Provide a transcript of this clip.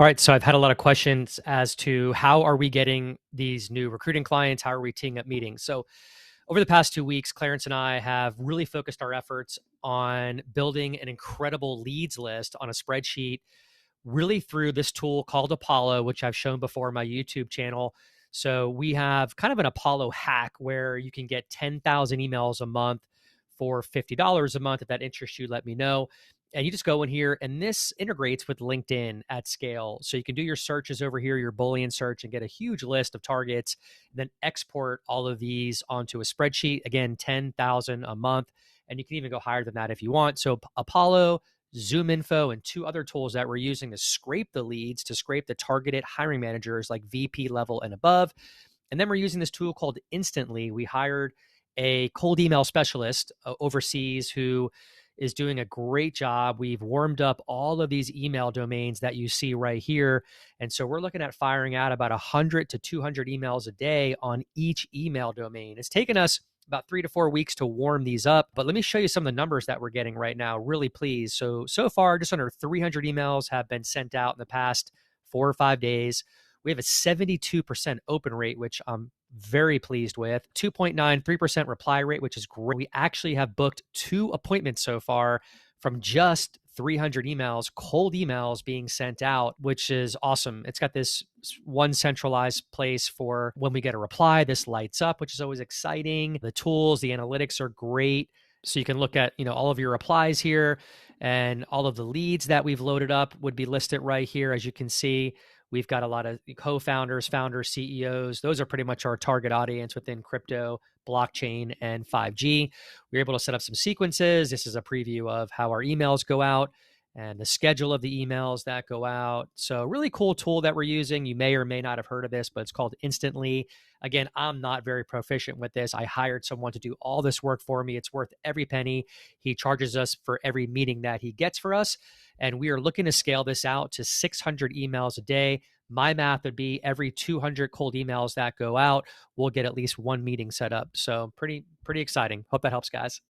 All right, so I've had a lot of questions as to how are we getting these new recruiting clients? How are we teeing up meetings? So over the past 2 weeks, Clarence and I have really focused our efforts on building an incredible leads list on a spreadsheet, really through this tool called Apollo, which I've shown before on my YouTube channel. So we have kind of an Apollo hack where you can get 10,000 emails a month for $50 a month. If that interests you, let me know. And you just go in here, and this integrates with LinkedIn at scale. So you can do your searches over here, your Boolean search, and get a huge list of targets, and then export all of these onto a spreadsheet. Again, 10,000 a month. And you can even go higher than that if you want. So Apollo, Zoom Info, and two other tools that we're using to scrape the leads, to scrape the targeted hiring managers like VP level and above. And then we're using this tool called Instantly. We hired a cold email specialist overseas who is doing a great job. We've warmed up all of these email domains that you see right here. And so we're looking at firing out about 100 to 200 emails a day on each email domain. It's taken us about 3 to 4 weeks to warm these up. But let me show you some of the numbers that we're getting right now. Really pleased. So far, just under 300 emails have been sent out in the past 4 or 5 days. We have a 72% open rate, which I'm very pleased with. 2.93% reply rate, which is great. We actually have booked 2 appointments so far from just 300 emails, cold emails being sent out, which is awesome. It's got this one centralized place for when we get a reply, this lights up, which is always exciting. The tools, the analytics are great. So you can look at, all of your replies here, and all of the leads that we've loaded up would be listed right here. As you can see, we've got a lot of co-founders, founders, CEOs. Those are pretty much our target audience within crypto, blockchain, and 5G. We're able to set up some sequences. This is a preview of how our emails go out and the schedule of the emails that go out. So really cool tool that we're using. You may or may not have heard of this, but it's called Instantly. Again, I'm not very proficient with this. I hired someone to do all this work for me. It's worth every penny. He charges us for every meeting that he gets for us. And we are looking to scale this out to 600 emails a day. My math would be every 200 cold emails that go out, we'll get at least one meeting set up. So pretty exciting. Hope that helps, guys.